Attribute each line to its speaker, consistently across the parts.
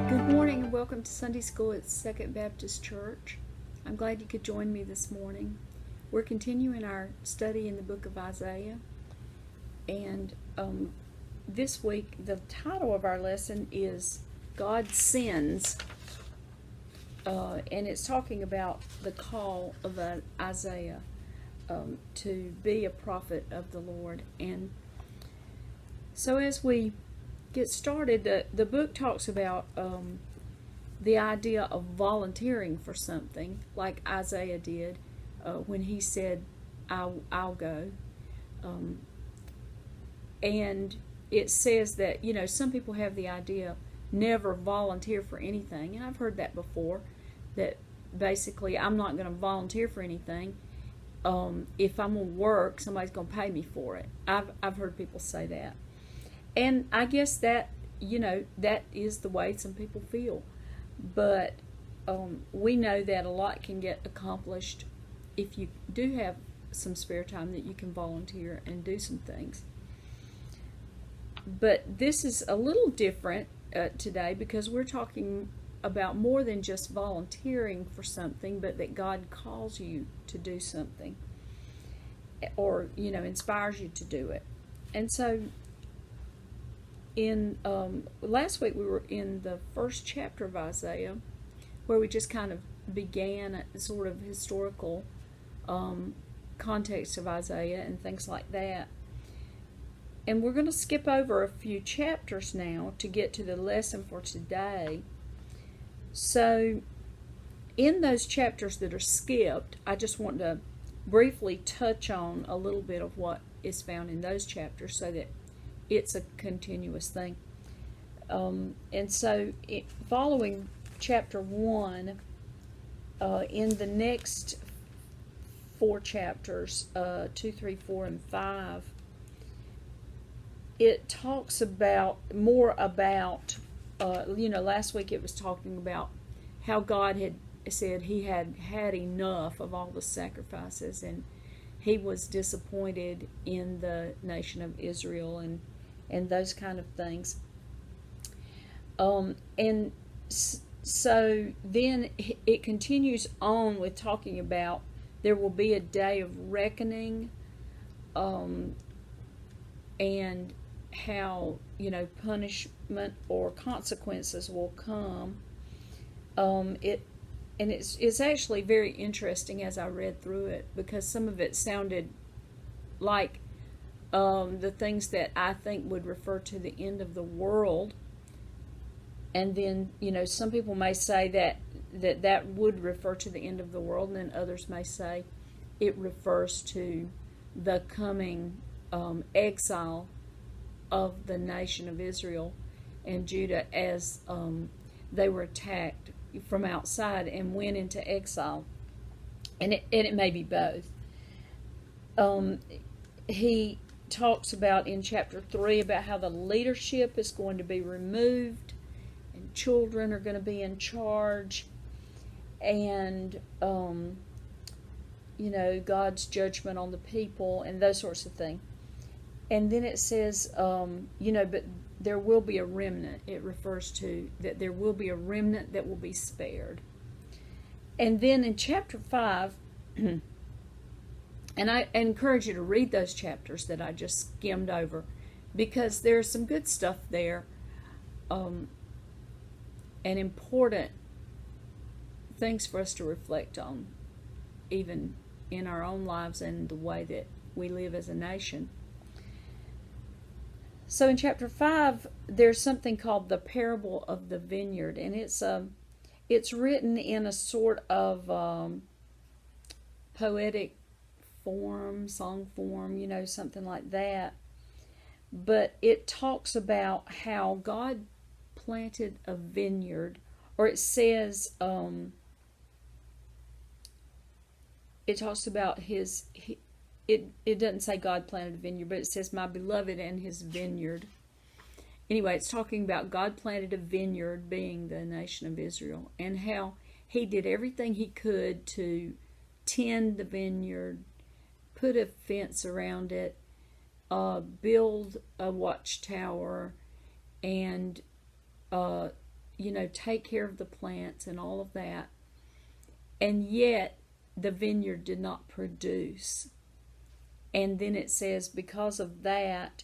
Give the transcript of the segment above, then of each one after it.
Speaker 1: Good morning and welcome to Sunday School at Second Baptist Church. I'm glad you could join me this morning. We're continuing our study in the book of Isaiah, and this week the title of our lesson is God Sends, and it's talking about the call of Isaiah to be a prophet of the Lord. And so as we get started, the book talks about the idea of volunteering for something, like Isaiah did when he said, I'll go. And it says that, some people have the idea, never volunteer for anything. And I've heard that before, that basically I'm not going to volunteer for anything. If I'm going to work, somebody's going to pay me for it. I've heard people say that. And I guess that, that is the way some people feel. But we know that a lot can get accomplished if you do have some spare time that you can volunteer and do some things. But this is a little different today, because we're talking about more than just volunteering for something, but that God calls you to do something, or inspires you to do it. And so in last week we were in the first chapter of Isaiah, where we just kind of began a sort of historical context of Isaiah and things like that. And we're going to skip over a few chapters now to get to the lesson for today. So in those chapters that are skipped, I just want to briefly touch on a little bit of what is found in those chapters, so that it's a continuous thing. And so following chapter 1, in the next 4 chapters, 2, 3, 4, and 5, it talks about more about, last week it was talking about how God had said he had had enough of all the sacrifices, and he was disappointed in the nation of Israel and those kind of things. And so then it continues on with talking about there will be a day of reckoning, and how, punishment or consequences will come. It's actually very interesting as I read through it, because some of it sounded like the things that I think would refer to the end of the world. And then, some people may say that would refer to the end of the world, and then others may say it refers to the coming exile of the nation of Israel and Judah, as they were attacked from outside and went into exile. And it may be both. He talks about in chapter 3 about how the leadership is going to be removed and children are going to be in charge, and God's judgment on the people and those sorts of things. And then it says but there will be a remnant. It refers to that there will be a remnant that will be spared. And then in chapter 5, and I encourage you to read those chapters that I just skimmed over, because there's some good stuff there, and important things for us to reflect on, even in our own lives and the way that we live as a nation. So in chapter 5, there's something called the parable of the vineyard, and it's written in a sort of poetic form, song form, something like that. But it talks about how God planted a vineyard, or it says, it talks about it doesn't say God planted a vineyard, but it says my beloved and his vineyard. Anyway, it's talking about God planted a vineyard, being the nation of Israel, and how he did everything he could to tend the vineyard, put a fence around it, build a watchtower, and take care of the plants and all of that. And yet the vineyard did not produce. And then it says because of that,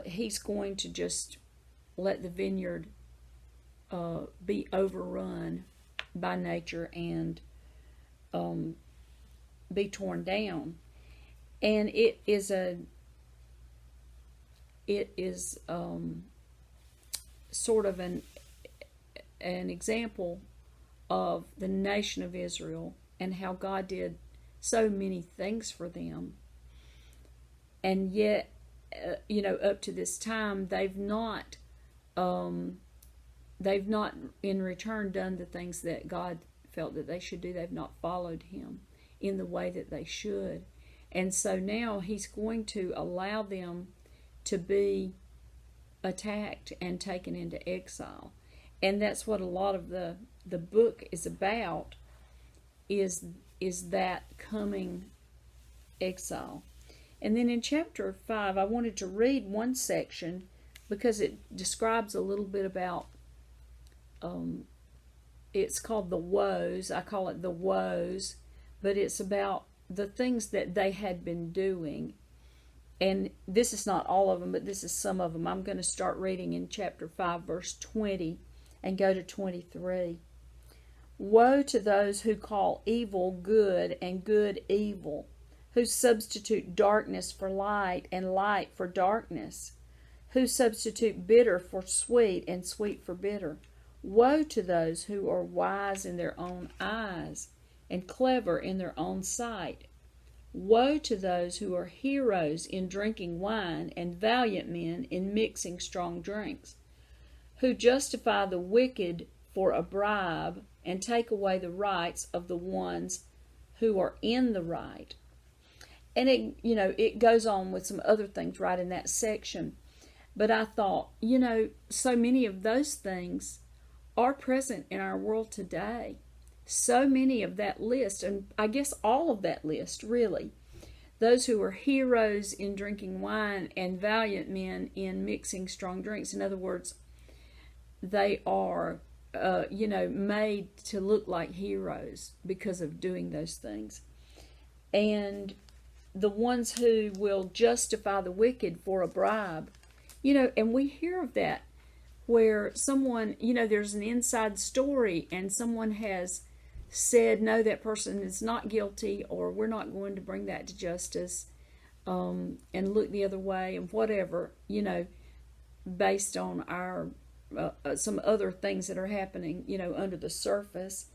Speaker 1: he's going to just let the vineyard be overrun by nature and be torn down. And it is sort of an example of the nation of Israel and how God did so many things for them, and yet up to this time they've not in return done the things that God felt that they should do. They've not followed him in the way that they should. And so now he's going to allow them to be attacked and taken into exile. And that's what a lot of the book is about, is that coming exile. And then in chapter 5, I wanted to read one section because it describes a little bit about, it's called the woes. I call it the woes, but it's about the things that they had been doing. And this is not all of them, but this is some of them. I'm going to start reading in chapter 5, verse 20, and go to 23. Woe to those who call evil good and good evil, who substitute darkness for light and light for darkness, who substitute bitter for sweet and sweet for bitter. Woe to those who are wise in their own eyes and clever in their own sight. Woe to those who are heroes in drinking wine and valiant men in mixing strong drinks, who justify the wicked for a bribe and take away the rights of the ones who are in the right. And it goes on with some other things right in that section. But I thought, so many of those things are present in our world today. So many of that list, and I guess all of that list, really. Those who are heroes in drinking wine and valiant men in mixing strong drinks. In other words, they are, made to look like heroes because of doing those things. And the ones who will justify the wicked for a bribe. And we hear of that where someone, there's an inside story and someone has said, no, that person is not guilty, or we're not going to bring that to justice, and look the other way and whatever, based on our some other things that are happening, under the surface.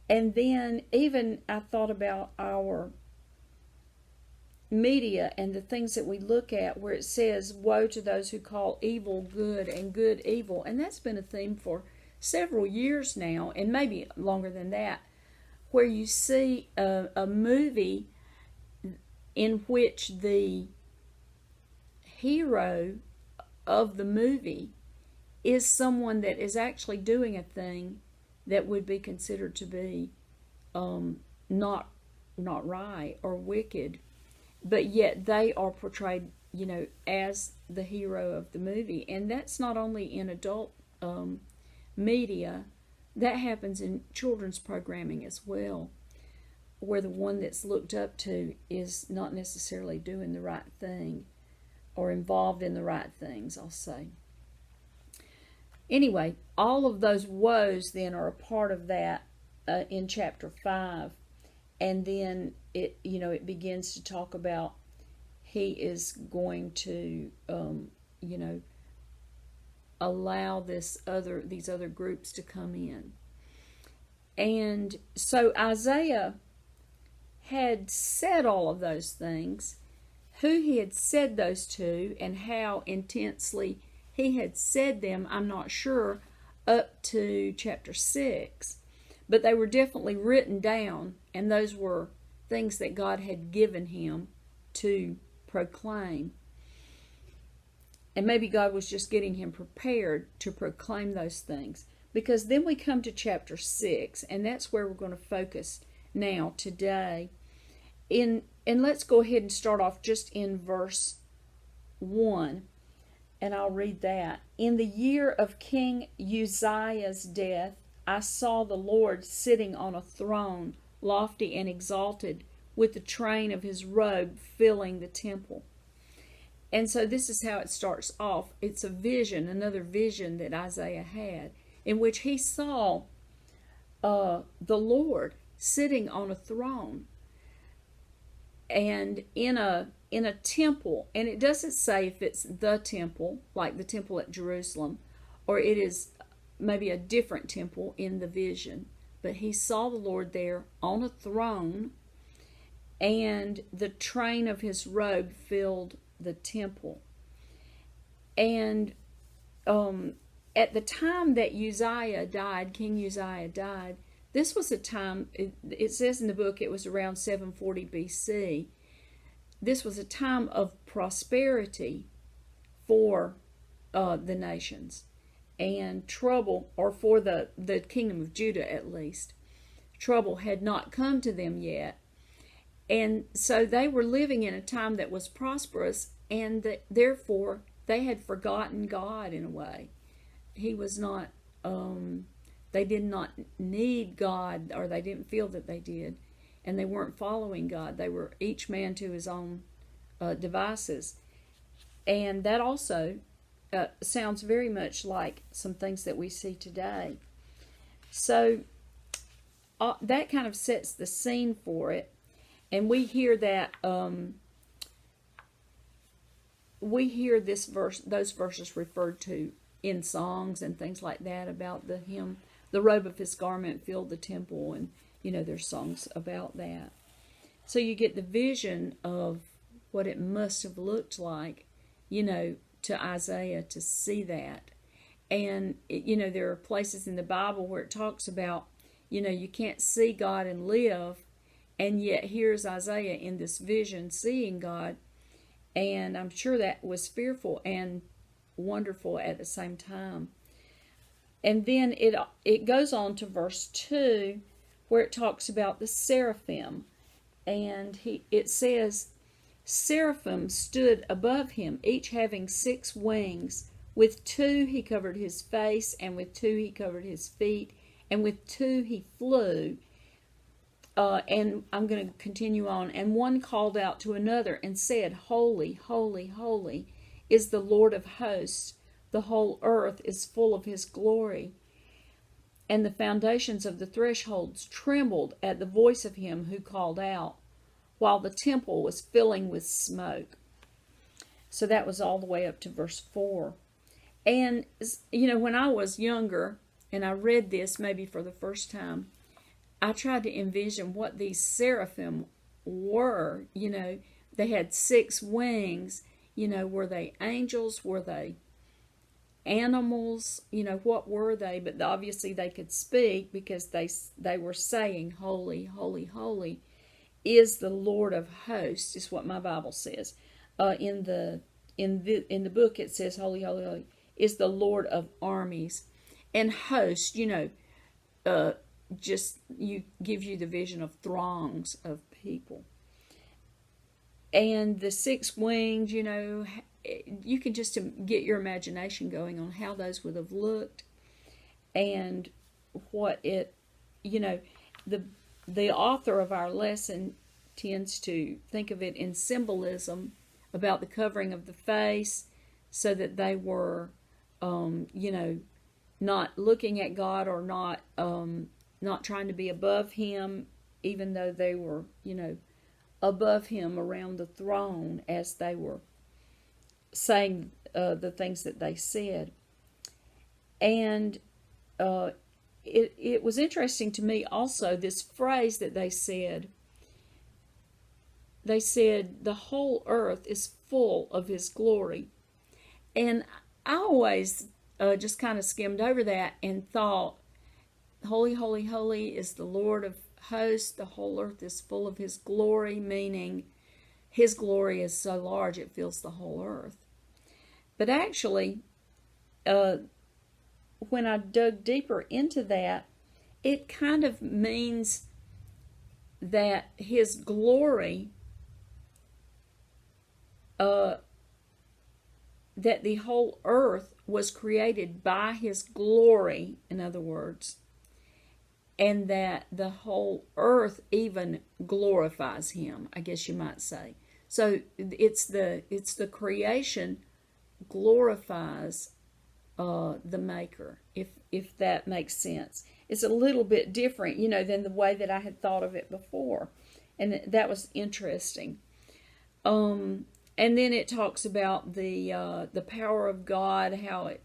Speaker 1: And then even I thought about our media and the things that we look at where it says, woe to those who call evil good and good evil. And that's been a theme for several years now, and maybe longer than that, where you see a movie in which the hero of the movie is someone that is actually doing a thing that would be considered to be not right or wicked, but yet they are portrayed, as the hero of the movie. And that's not only in adult media, that happens in children's programming as well, where the one that's looked up to is not necessarily doing the right thing or involved in the right things, I'll say. Anyway, all of those woes then are a part of that in chapter 5. And then it begins to talk about he is going to, allow these other groups to come in. And so Isaiah had said all of those things, who he had said those to, and how intensely he had said them, I'm not sure, up to chapter 6. But they were definitely written down, and those were things that God had given him to proclaim. And maybe God was just getting him prepared to proclaim those things. Because then we come to chapter 6, and that's where we're going to focus now today. And let's go ahead and start off just in verse 1. and I'll read that. In the year of King Uzziah's death, I saw the Lord sitting on a throne, lofty and exalted, with the train of his robe filling the temple. And so this is how it starts off. It's a vision, another vision that Isaiah had, in which he saw the Lord sitting on a throne, and in a temple. And it doesn't say if it's the temple, like the temple at Jerusalem, or it is maybe a different temple in the vision. But he saw the Lord there on a throne, and the train of his robe filled the temple. And at the time that Uzziah died, King Uzziah died, this was a time, it says in the book it was around 740 BC. This was a time of prosperity for the nations, and trouble, or for the kingdom of Judah at least. Trouble had not come to them yet. And so they were living in a time that was prosperous, and therefore they had forgotten God in a way. He was not, they did not need God, or they didn't feel that they did, and they weren't following God. They were each man to his own devices. And that also sounds very much like some things that we see today. So that kind of sets the scene for it. And we hear that, we hear this verse, those verses referred to in songs and things like that about the hymn, the robe of his garment filled the temple, and there's songs about that. So you get the vision of what it must have looked like, to Isaiah to see that. And there are places in the Bible where it talks about, you can't see God and live. And yet here's Isaiah in this vision seeing God, and I'm sure that was fearful and wonderful at the same time. And then it goes on to verse 2, where it talks about the seraphim, and it says, seraphim stood above him, each having 6 wings. With 2 he covered his face, and with 2 he covered his feet, and with 2 he flew. And I'm going to continue on. And one called out to another and said, Holy, holy, holy is the Lord of hosts. The whole earth is full of his glory. And the foundations of the thresholds trembled at the voice of him who called out, while the temple was filling with smoke. So that was all the way up to verse 4. And, when I was younger and I read this maybe for the first time, I tried to envision what these seraphim were. They had 6 wings. Were they angels? Were they animals? What were they? But obviously they could speak, because they were saying, Holy, holy, holy is the Lord of hosts, is what my Bible says. In the book it says, Holy, holy, holy is the Lord of armies. And host, just gives you the vision of throngs of people. And the 6 wings, you can just get your imagination going on how those would have looked, and what it, the author of our lesson tends to think of it in symbolism about the covering of the face, so that they were, not looking at God, or not trying to be above him, even though they were, above him around the throne as they were saying the things that they said. And it was interesting to me also, this phrase that they said. They said, the whole earth is full of his glory. And I always just kind of skimmed over that and thought, Holy, holy, holy is the Lord of hosts. The whole earth is full of his glory, meaning his glory is so large it fills the whole earth. But actually, when I dug deeper into that, it kind of means that his glory that the whole earth was created by his glory, in other words, and that the whole earth even glorifies him, I guess you might say. So it's the creation glorifies the maker, if that makes sense. It's a little bit different, than the way that I had thought of it before, and that was interesting. And then it talks about the power of God, how it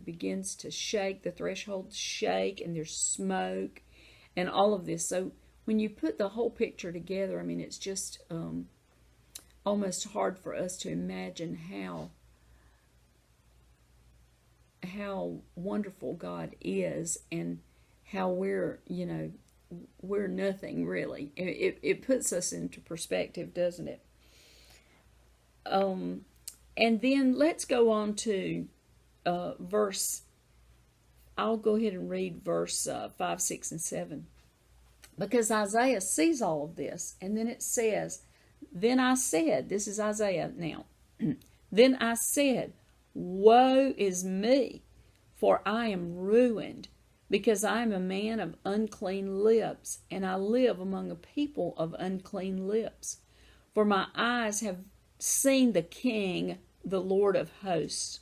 Speaker 1: begins to shake, the thresholds shake, and there's smoke, and all of this. So when you put the whole picture together, I mean, it's just almost hard for us to imagine how wonderful God is, and how we're nothing really. It puts us into perspective, doesn't it? And then let's go on to verse. I'll go ahead and read verse 5, 6, and 7, because Isaiah sees all of this, and then it says, "Then I said," this is Isaiah now, "Then I said, woe is me, for I am ruined, because I am a man of unclean lips, and I live among a people of unclean lips. For my eyes have seen the King, the Lord of hosts."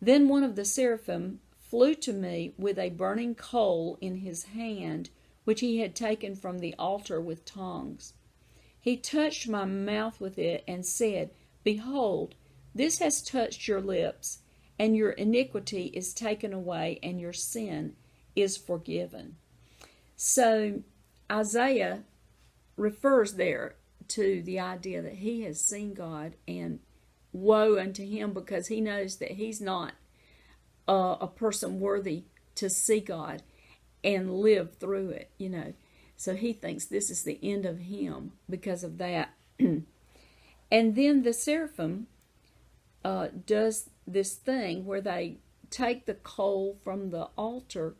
Speaker 1: Then one of the seraphim flew to me with a burning coal in his hand, which he had taken from the altar with tongs. He touched my mouth with it and said, "Behold, this has touched your lips, and your iniquity is taken away, and your sin is forgiven." So Isaiah refers there to the idea that he has seen God, and woe unto him, because he knows that he's not a person worthy to see God and live through it, So he thinks this is the end of him because of that. And then the seraphim does this thing where they take the coal from the altar,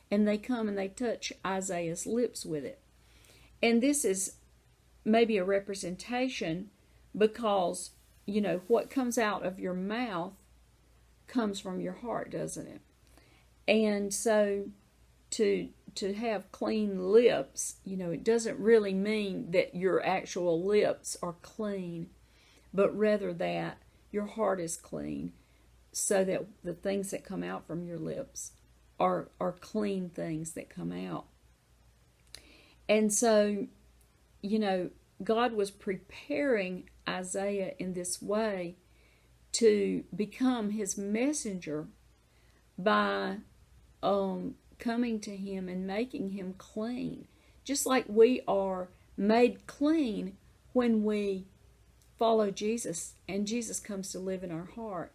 Speaker 1: and they come and they touch Isaiah's lips with it. And this is maybe a representation, because what comes out of your mouth comes from your heart, doesn't it? And so to have clean lips, it doesn't really mean that your actual lips are clean, but rather that your heart is clean, so that the things that come out from your lips are clean things that come out. And so, God was preparing Isaiah in this way to become his messenger by coming to him and making him clean, just like we are made clean when we follow Jesus and Jesus comes to live in our heart.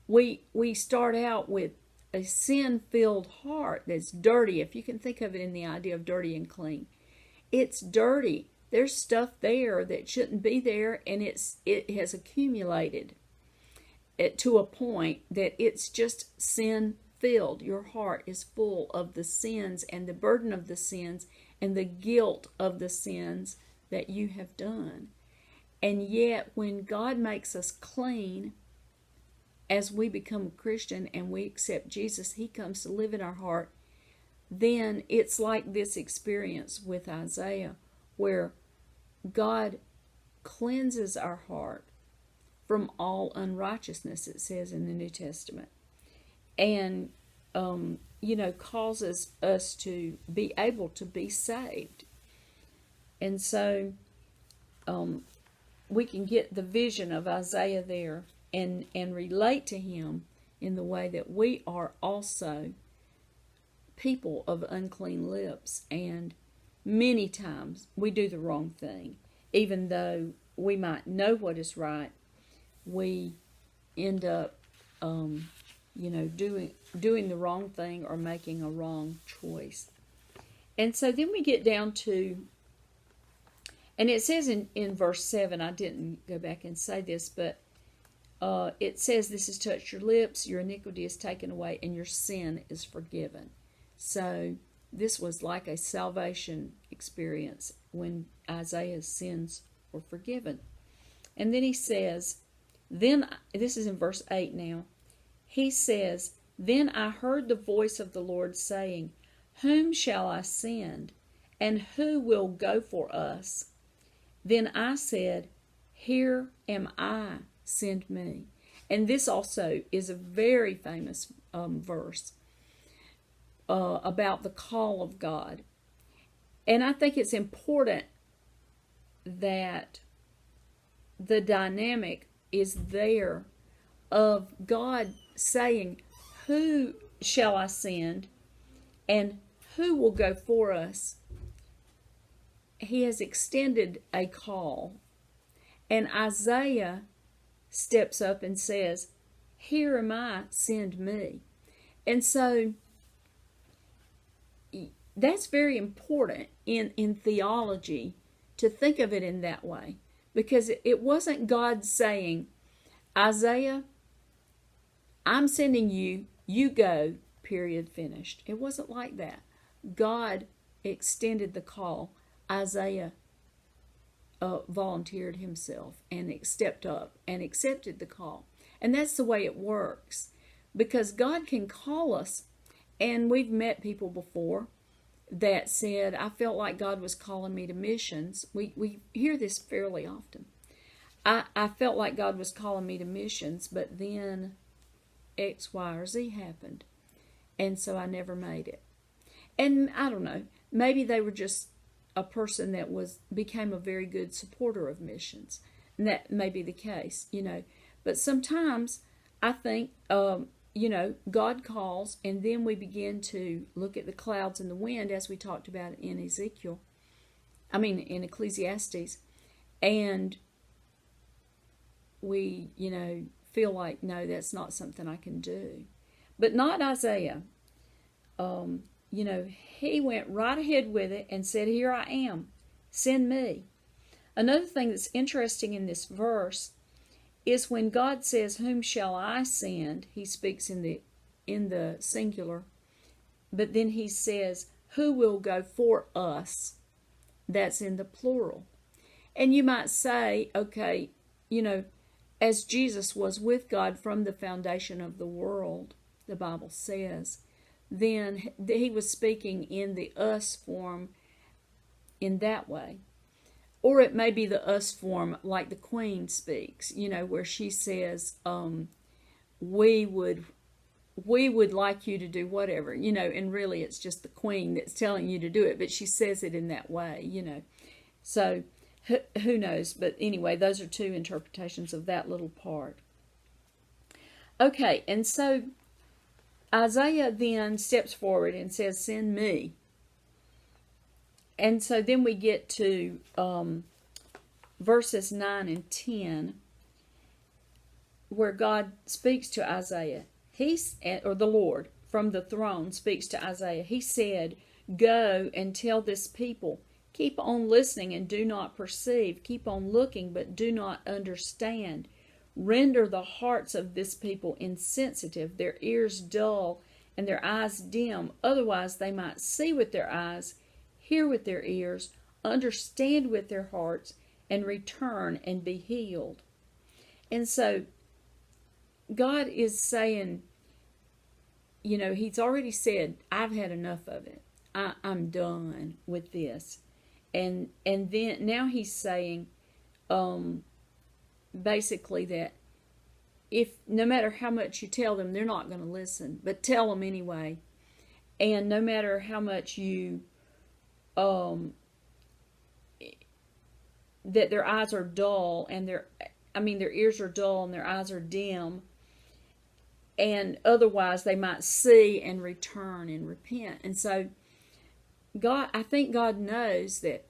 Speaker 1: We start out with a sin-filled heart that's dirty, if you can think of it in the idea of dirty and clean. It's dirty. There's stuff there that shouldn't be there, and it has accumulated to a point that it's just sin-filled. Your heart is full of the sins and the burden of the sins and the guilt of the sins that you have done. And yet, when God makes us clean, as we become a Christian and we accept Jesus, he comes to live in our heart. Then it's like this experience with Isaiah, where God cleanses our heart from all unrighteousness, it says in the New Testament, and causes us to be able to be saved. And so we can get the vision of Isaiah there and relate to him in the way that we are also people of unclean lips, and many times we do the wrong thing. Even though we might know what is right, we end up doing the wrong thing or making a wrong choice. And so then we get down to, and it says in verse 7, I didn't go back and say this, but it says, "This has touched your lips, your iniquity is taken away, and your sin is forgiven." So this was like a salvation experience when Isaiah's sins were forgiven. And then he says, Then, this is in verse 8 now. He says, "Then I heard the voice of the Lord saying, Whom shall I send? And who will go for us? Then I said, Here am I, send me." And this also is a very famous verse about the call of God. And I think it's important that the dynamic is there of God saying, "Who shall I send? And who will go for us?" He has extended a call. And Isaiah steps up and says, "Here am I, send me." And so that's very important in theology to think of it in that way. Because it wasn't God saying, "Isaiah, I'm sending you, you go, period, finished." It wasn't like that. God extended the call. Isaiah volunteered himself and stepped up and accepted the call. And that's the way it works. Because God can call us, and we've met people before that said, "I felt like God was calling me to missions." We hear this fairly often. I felt like God was calling me to missions, but then X, Y, or Z happened. And so I never made it. And I don't know, maybe they were just a person that became a very good supporter of missions. And that may be the case, But sometimes I think, God calls, and then we begin to look at the clouds and the wind, as we talked about in in Ecclesiastes, and we, feel like, no, that's not something I can do. But not Isaiah. He went right ahead with it and said, "Here I am, send me." Another thing that's interesting in this verse is when God says, "Whom shall I send?" He speaks in the singular, but then he says, "Who will go for us?" That's in the plural. And you might say, okay, as Jesus was with God from the foundation of the world, the Bible says, then he was speaking in the us form in that way. Or it may be the us form like the Queen speaks, where she says, we would like you to do whatever, and really it's just the Queen that's telling you to do it, but she says it in that way, So who knows? But anyway, those are two interpretations of that little part. Okay, and so Isaiah then steps forward and says, "Send me." And so then we get to verses 9 and 10, where God speaks to Isaiah. Or the Lord from the throne speaks to Isaiah. He said, "Go and tell this people, keep on listening and do not perceive. Keep on looking but do not understand. Render the hearts of this people insensitive, their ears dull, and their eyes dim. Otherwise they might see with their eyes, hear with their ears, understand with their hearts, and return and be healed." And so God is saying, He's already said, "I've had enough of it. I'm done with this." And then now He's saying, basically that if no matter how much you tell them, they're not going to listen, but tell them anyway. And no matter how much you that their eyes are dull and their ears are dull and their eyes are dim, and otherwise they might see and return and repent. And so I think God knows that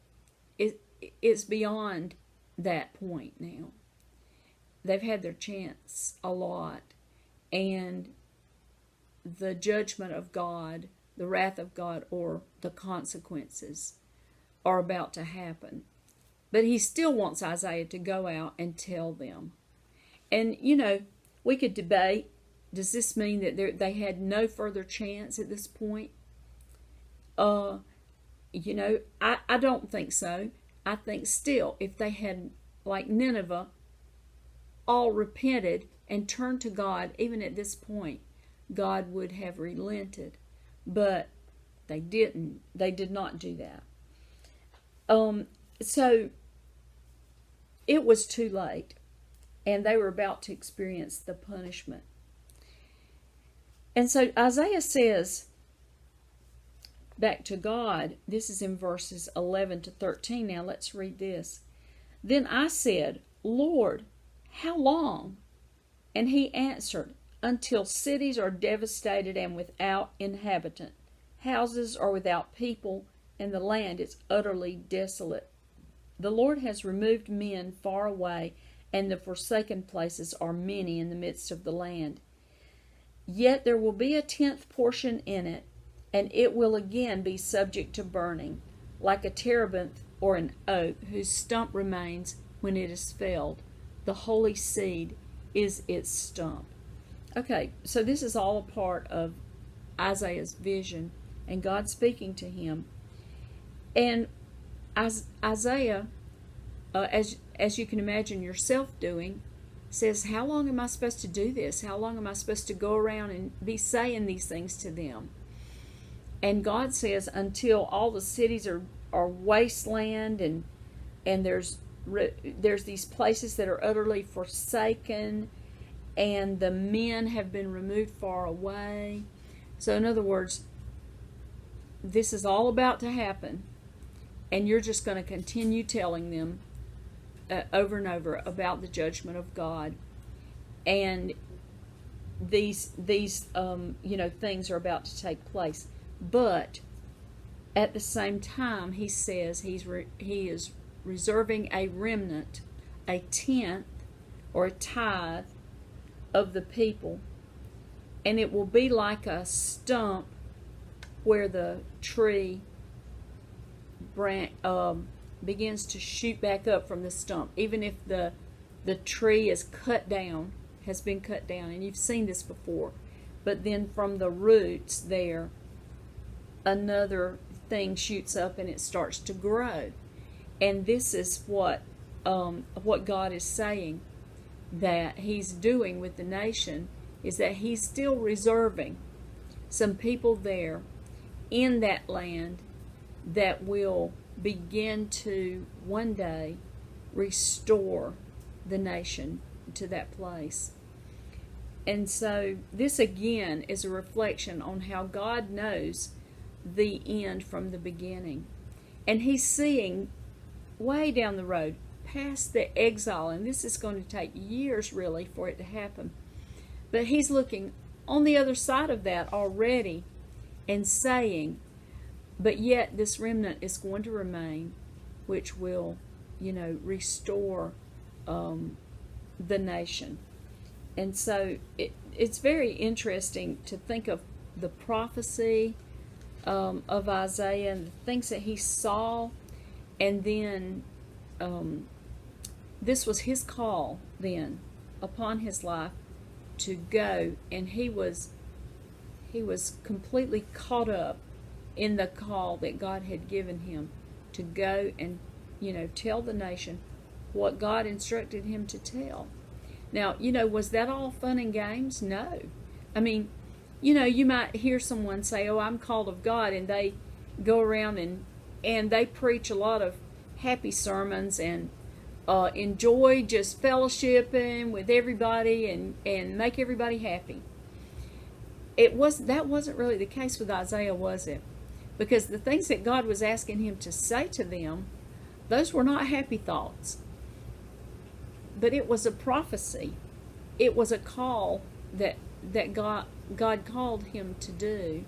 Speaker 1: it's beyond that point now. They've had their chance a lot, and the judgment of God, the wrath of God, or the consequences are about to happen. But He still wants Isaiah to go out and tell them. And, we could debate, does this mean that they had no further chance at this point? I don't think so. I think still, if they had, like Nineveh, all repented and turned to God, even at this point, God would have relented. But they didn't. They did not do that. So it was too late, and they were about to experience the punishment. And so Isaiah says back to God, this is in verses 11 to 13. Now let's read this. Then I said, Lord, how long? And he answered, until cities are devastated and without inhabitant, houses are without people, and the land is utterly desolate. The Lord has removed men far away, and the forsaken places are many in the midst of the land. Yet there will be a 10th portion in it, and it will again be subject to burning, like a terebinth or an oak whose stump remains when it is felled. The holy seed is its stump. Okay, so this is all a part of Isaiah's vision and God speaking to him. And as Isaiah, as you can imagine yourself doing, says, how long am I supposed to do this? How long am I supposed to go around and be saying these things to them? And God says, until all the cities are wasteland, and there's these places that are utterly forsaken, and the men have been removed far away. So in other words, this is all about to happen, and you're just going to continue telling them over and over about the judgment of God, and these things are about to take place. But at the same time, he says he is reserving a remnant, a tenth or a tithe of the people, and it will be like a stump where the tree begins to shoot back up from the stump, even if the tree is has been cut down, and you've seen this before. But then from the roots there, another thing shoots up and it starts to grow. And this is what God is saying that he's doing with the nation, is that he's still reserving some people there in that land that will begin to one day restore the nation to that place. And so this again is a reflection on how God knows the end from the beginning. And he's seeing way down the road, past the exile, and this is going to take years really for it to happen. But he's looking on the other side of that already and saying, but yet this remnant is going to remain, which will, restore the nation. And so it's very interesting to think of the prophecy of Isaiah and the things that he saw, and then this was his call then upon his life to go, and he was completely caught up in the call that God had given him to go and tell the nation what God instructed him to tell. Now, was that all fun and games? No. I mean, you might hear someone say, oh, I'm called of God, and they go around and they preach a lot of happy sermons and enjoy just fellowshipping with everybody and make everybody happy. That wasn't really the case with Isaiah, was it? Because the things that God was asking him to say to them, those were not happy thoughts. But it was a prophecy. It was a call that God called him to do.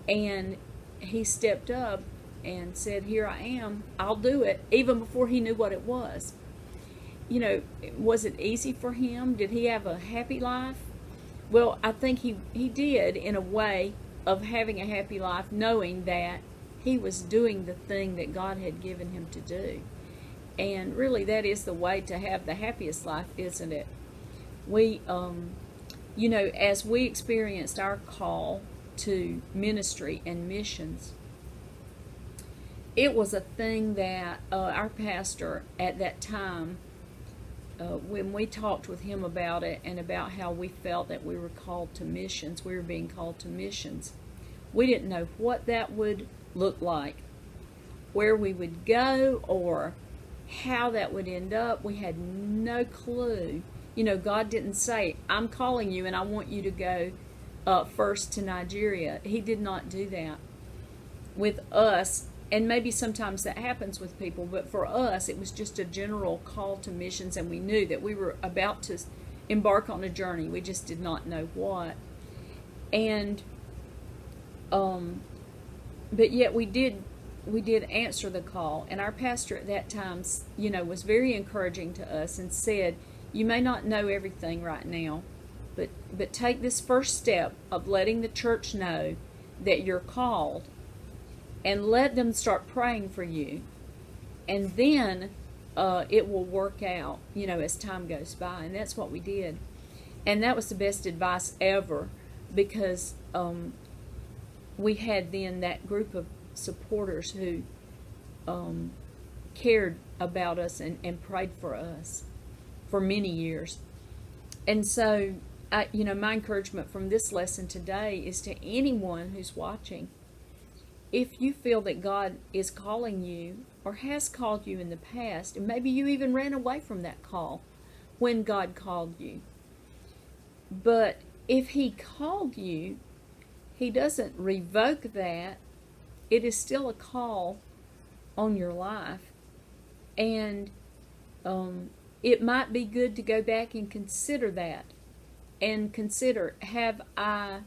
Speaker 1: And he stepped up and said, here I am, I'll do it, even before he knew what it was. Was it easy for him? Did he have a happy life? Well, I think he did, in a way of having a happy life, knowing that he was doing the thing that God had given him to do. And really, that is the way to have the happiest life, isn't it? We, as we experienced our call to ministry and missions, it was a thing that our pastor at that time when we talked with him about it and about how we felt that we were called to missions, we were being called to missions, we didn't know what that would look like, where we would go, or how that would end up. We had no clue. You know, God didn't say, I'm calling you and I want you to go first to Nigeria. He did not do that with us. And maybe sometimes that happens with people, but for us, it was just a general call to missions, and we knew that we were about to embark on a journey. We just did not know what. And, but yet we did answer the call. And our pastor at that time, you know, was very encouraging to us and said, you may not know everything right now, but take this first step of letting the church know that you're called, and let them start praying for you, and then it will work out, you know, as time goes by. And that's what we did, and that was the best advice ever, because we had then that group of supporters who cared about us and prayed for us for many years. And so, you know, my encouragement from this lesson today is to anyone who's watching: if you feel that God is calling you, or has called you in the past, and maybe you even ran away from that call when God called you, but if He called you, He doesn't revoke that. It is still a call on your life, and it might be good to go back and consider that, and consider, have I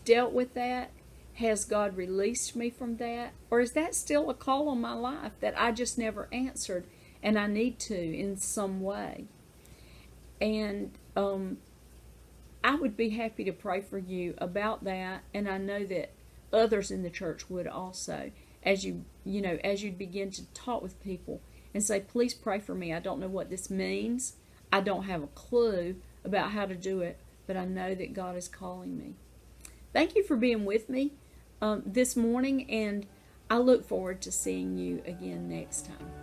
Speaker 1: dealt with that? Has God released me from that? Or is that still a call on my life that I just never answered, and I need to in some way? And I would be happy to pray for you about that, and I know that others in the church would also, as you begin to talk with people and say, please pray for me. I don't know what this means. I don't have a clue about how to do it, but I know that God is calling me. Thank you for being with me this morning, and I look forward to seeing you again next time.